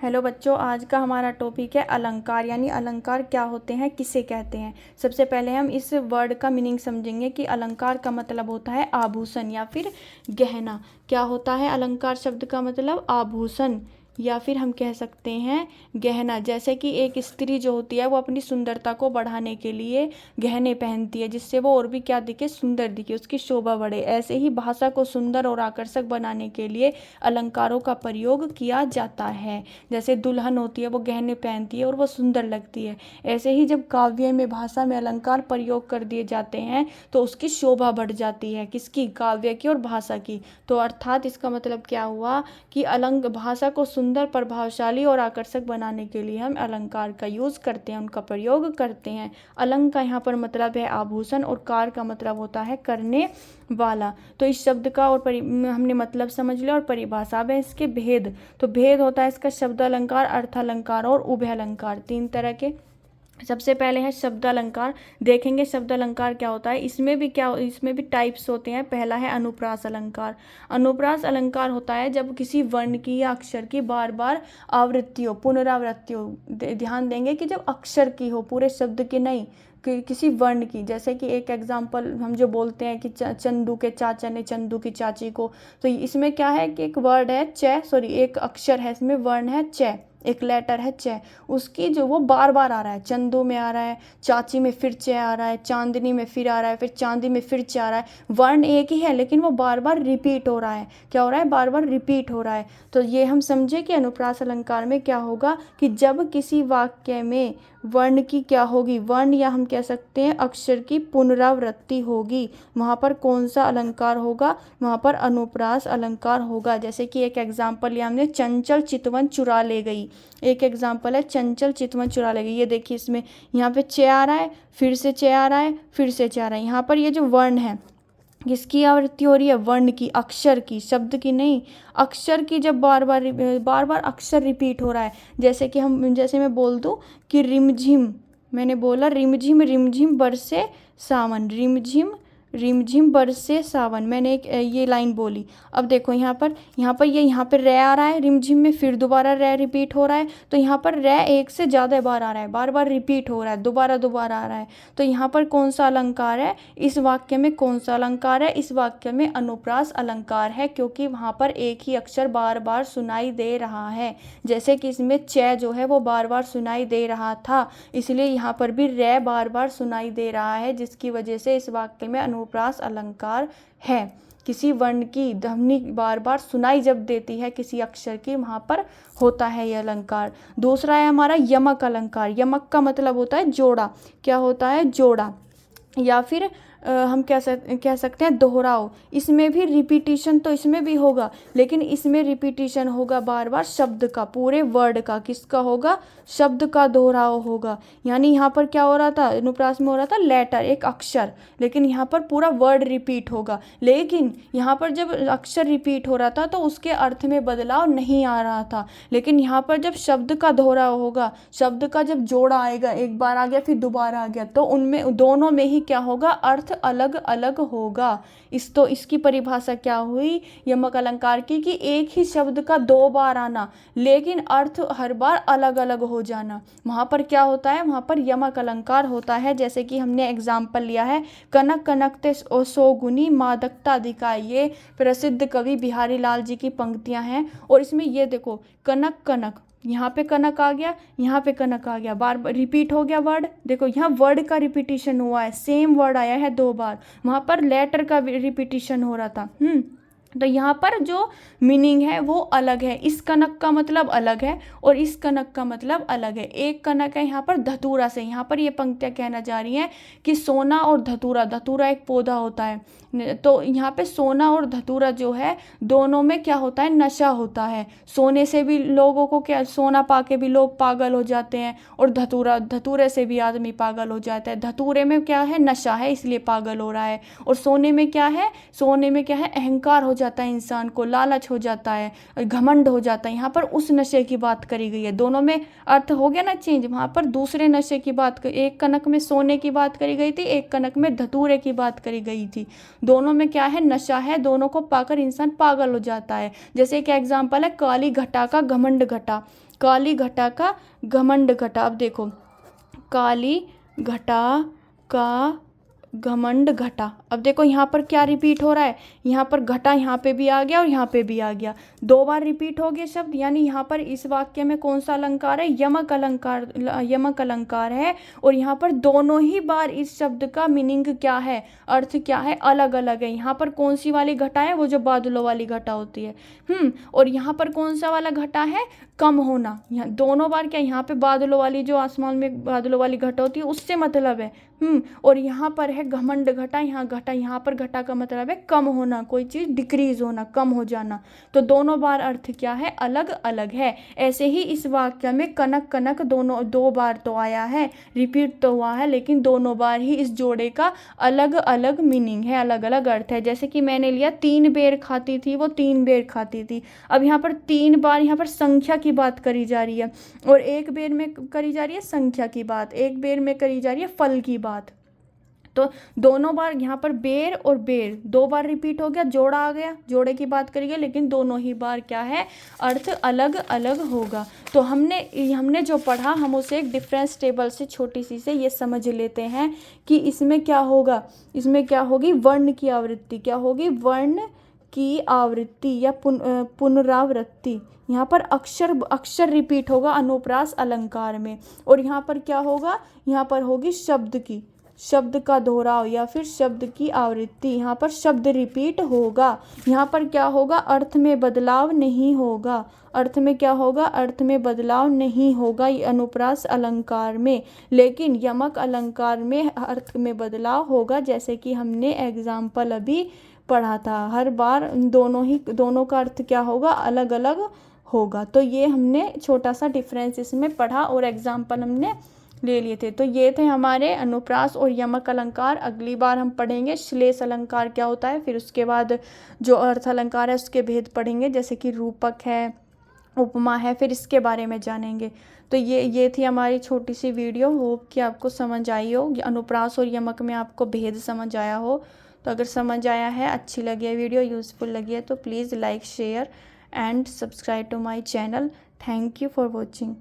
Hello बच्चों, आज का हमारा टॉपिक है अलंकार। यानी अलंकार क्या होते हैं, किसे कहते हैं। सबसे पहले हम इस वर्ड का मीनिंग समझेंगे कि अलंकार का मतलब होता है आभूषण या फिर गहना। क्या होता है अलंकार शब्द का मतलब? आभूषण या फिर हम कह सकते हैं गहना। जैसे कि एक स्त्री जो होती है वो अपनी सुंदरता को बढ़ाने के लिए गहने पहनती है, जिससे वो और भी क्या दिखे, सुंदर दिखे, उसकी शोभा बढ़े। ऐसे ही भाषा को सुंदर और आकर्षक बनाने के लिए अलंकारों का प्रयोग किया जाता है। जैसे दुल्हन होती है वो गहने पहनती है और वो सुंदर लगती है। ऐसे ही जब काव्य में, भाषा में अलंकार प्रयोग कर दिए जाते हैं तो उसकी शोभा बढ़ जाती है। किसकी? काव्य की और भाषा की। तो अर्थात इसका मतलब क्या हुआ कि भाषा को सुंदर, प्रभावशाली और आकर्षक बनाने के लिए हम अलंकार का यूज करते हैं, उनका प्रयोग करते हैं। अलंग का यहाँ पर मतलब है आभूषण और कार का मतलब होता है करने वाला। तो इस शब्द का और हमने मतलब समझ लिया और परिभाषा में इसके भेद। तो भेद होता है इसका शब्द अलंकार, अर्थ अलंकार और उभय अलंकार, तीन तरह के। सबसे पहले है शब्द अलंकार। देखेंगे शब्द अलंकार क्या होता है। इसमें भी टाइप्स होते हैं। पहला है अनुप्रास अलंकार। अनुप्रास अलंकार होता है जब किसी वर्ण की या अक्षर की बार बार आवृत्ति हो, पुनरावृत्ति हो। ध्यान देंगे कि जब अक्षर की हो, पूरे शब्द की नहीं, किसी वर्ण की। जैसे कि एक एग्जाम्पल हम जो बोलते हैं कि चंदू के चाचा ने चंदू की चाची को। तो इसमें क्या है कि एक वर्ड है एक अक्षर है, इसमें वर्ण है च, एक लेटर है च। उसकी जो वो बार बार आ रहा है, चंदू में आ रहा है, चाची में फिर च आ रहा है, चांदनी में फिर आ रहा है, फिर चांदी में फिर च आ रहा है। वर्ण एक ही है लेकिन वो बार बार रिपीट हो रहा है। क्या हो रहा है? बार बार रिपीट हो रहा है। तो ये हम समझे कि अनुप्रास अलंकार में क्या होगा कि जब किसी वाक्य में वर्ण की क्या होगी, वर्ण या हम कह सकते हैं अक्षर की पुनरावृत्ति होगी, वहाँ पर कौन सा अलंकार होगा? वहाँ पर अनुप्रास अलंकार होगा। जैसे कि एक एग्जाम्पल लिया हमने, चंचल चितवन चुरा ले गई। एक एग्जाम्पल है चंचल चितवन चुरा ले गई। ये देखिए इसमें यहाँ पे च आ रहा है, फिर से च आ रहा है, फिर से च आ रहा है। यहाँ पर ये जो वर्ण है किसकी आवृत्ति हो रही है? वर्ण की, अक्षर की, शब्द की नहीं। अक्षर की जब बार बार अक्षर रिपीट हो रहा है। जैसे मैं बोल दूं कि रिमझिम, मैंने बोला रिमझिम रिमझिम बरसे सावन, रिमझिम रिमझिम बरसे सावन, मैंने एक ये लाइन बोली। अब देखो यहाँ पर रे आ रहा है रिमझिम में, फिर दोबारा रे रिपीट हो रहा है। तो यहाँ पर रे एक से ज़्यादा बार आ रहा है, बार बार रिपीट हो रहा है, दोबारा आ रहा है। तो यहाँ पर कौन सा अलंकार है? इस वाक्य में कौन सा अलंकार है? इस वाक्य में अनुप्रास अलंकार है, क्योंकि वहाँ पर एक ही अक्षर बार बार सुनाई दे रहा है। जैसे कि इसमें च जो है वो बार बार सुनाई दे रहा था, इसलिए यहाँ पर भी रे बार बार सुनाई दे रहा है, जिसकी वजह से इस वाक्य में अनुप्रास अलंकार है। किसी वर्ण की ध्वनि बार बार सुनाई जब देती है किसी अक्षर की, वहाँ पर होता है यह अलंकार। दूसरा है हमारा यमक अलंकार। यमक का मतलब होता है जोड़ा। क्या होता है? जोड़ा। या फिर हम कह सकते हैं दोहराव। इसमें भी रिपीटिशन तो इसमें भी होगा, लेकिन इसमें रिपीटिशन होगा बार बार शब्द का, पूरे वर्ड का। किसका होगा? शब्द का दोहराव होगा। यानी यहाँ पर क्या हो रहा था? अनुप्रास में हो रहा था लेटर, एक अक्षर, लेकिन यहाँ पर पूरा वर्ड रिपीट होगा। लेकिन यहाँ पर जब अक्षर रिपीट हो रहा था तो उसके अर्थ में बदलाव नहीं आ रहा था। लेकिन यहाँ पर जब शब्द का दोहराव होगा, शब्द का जब जोड़ा आएगा, एक बार आ गया फिर दोबारा आ गया, तो उनमें दोनों में ही क्या होगा? अर्थ अलग अलग होगा। इसकी परिभाषा क्या हुई यमक अलंकार की? कि एक ही शब्द का दो बार आना लेकिन अर्थ हर बार अलग अलग हो जाना, वहां पर क्या होता है? वहां पर यमक अलंकार होता है। जैसे कि हमने एग्जाम्पल लिया है, कनक कनकते सौगुनी मादकता दिखाए। ये प्रसिद्ध कवि बिहारी लाल जी की पंक्तियां हैं। और इसमें ये देखो, कनक कनक, यहाँ पे कनक आ गया, यहाँ पे कनक आ गया, बार बार रिपीट हो गया वर्ड। देखो यहाँ वर्ड का रिपीटिशन हुआ है, सेम वर्ड आया है दो बार। वहाँ पर लेटर का रिपीटिशन हो रहा था। तो यहाँ पर जो मीनिंग है वो अलग है। इस कनक का मतलब अलग है और इस कनक का मतलब अलग है। एक कनक है यहाँ पर धतूरा से। यहाँ पर ये पंक्तियाँ कहना जा रही हैं कि सोना और धतूरा, धतूरा एक पौधा होता है, तो यहाँ पे सोना और धतूरा जो है दोनों में क्या होता है? नशा होता है। सोने से भी लोगों को क्या, सोना पाके भी लोग पागल हो जाते हैं, और धतूरे से भी आदमी पागल हो जाता है। धतूरे में क्या है? नशा है, इसलिए पागल हो रहा है। और सोने में क्या है? सोने में क्या है? अहंकार हो जाता है इंसान को, लालच हो जाता है, घमंड हो जाता है। यहाँ पर उस नशे की बात करी गई है। दोनों में अर्थ हो गया ना चेंज। वहाँ पर दूसरे नशे की बात एक कनक में सोने की बात करी गई थी, एक कनक में धतूरे की बात करी गई थी। दोनों में क्या है, नशा है, दोनों को पाकर इंसान पागल हो जाता है। जैसे एक एग्जाम्पल है काली घटा का घमंड घटा, काली घटा का घमंड घटा। अब देखो, काली घटा का घमंड घटा। अब देखो यहाँ पर क्या रिपीट हो रहा है, यहाँ पर घटा यहाँ पे भी आ गया और यहाँ पे भी आ गया, 2 बार रिपीट हो गए शब्द। यानी यहाँ पर इस वाक्य में कौन सा अलंकार है, यमक अलंकार, यमक अलंकार है। और यहाँ पर दोनों ही बार इस शब्द का मीनिंग क्या है, अर्थ क्या है, अलग अलग है। यहाँ पर कौन सी वाली घटा है, वो जो बादलों वाली घटा होती है। और यहाँ पर कौन सा वाला घटा है, कम होना। यहाँ दोनों बार क्या, यहाँ पे बादलों वाली, जो आसमान में बादलों वाली घटा होती है उससे मतलब है। और यहाँ पर है घमंड घटा, यहाँ घटा, यहाँ पर घटा का मतलब है कम होना, कोई चीज़ डिक्रीज होना, कम हो जाना। तो दोनों बार अर्थ क्या है, अलग अलग है। ऐसे ही इस वाक्य में कनक कनक दोनों 2 बार तो आया है, रिपीट तो हुआ है, लेकिन दोनों बार ही इस जोड़े का अलग अलग मीनिंग है, अलग अलग अर्थ है। जैसे कि मैंने लिया 3 बेर खाती थी, वो 3 बेर खाती थी। अब यहाँ पर 3 बार यहाँ पर संख्या की बात करी जा रही है, और 1 बेर में करी जा रही है संख्या की बात, 1 बेर में करी जा रही है फल की बात। तो दोनों बार यहाँ पर बेर और बेर 2 बार रिपीट हो गया, जोड़ा आ गया, जोड़े की बात करी गई, लेकिन दोनों ही बार क्या है, अर्थ अलग अलग होगा। तो हमने जो पढ़ा, हम उसे एक डिफरेंस टेबल से छोटी सी से ये समझ लेते हैं कि इसमें क्या होगा, इसमें क्या होगी, वर्ण की आवृत्ति। क्या होगी, वर्ण की आवृत्ति या पुनरावृत्ति। यहाँ पर अक्षर रिपीट होगा अनुप्रास अलंकार में। और यहाँ पर क्या होगा, यहाँ पर होगी शब्द का दोहराव या फिर शब्द की आवृत्ति। यहाँ पर शब्द रिपीट होगा। यहाँ पर क्या होगा, अर्थ में बदलाव नहीं होगा। अर्थ में क्या होगा, अर्थ में बदलाव नहीं होगा ये अनुप्रास अलंकार में। लेकिन यमक अलंकार में अर्थ में बदलाव होगा, जैसे कि हमने एग्जाम्पल अभी पढ़ा था। हर बार दोनों का अर्थ क्या होगा, अलग अलग होगा। तो ये हमने छोटा सा डिफरेंस इसमें पढ़ा और एग्जाम्पल हमने ले लिए थे। तो ये थे हमारे अनुप्रास और यमक अलंकार। अगली बार हम पढ़ेंगे श्लेष अलंकार क्या होता है, फिर उसके बाद जो अर्थ अलंकार है उसके भेद पढ़ेंगे, जैसे कि रूपक है, उपमा है, फिर इसके बारे में जानेंगे। तो ये थी हमारी छोटी सी वीडियो। होप कि आपको समझ आई हो, अनुप्रास और यमक में आपको भेद समझ आया हो। तो अगर समझ आया है, अच्छी लगी है वीडियो, यूज़फुल लगी है, तो please like, share and subscribe to my channel. Thank you for watching.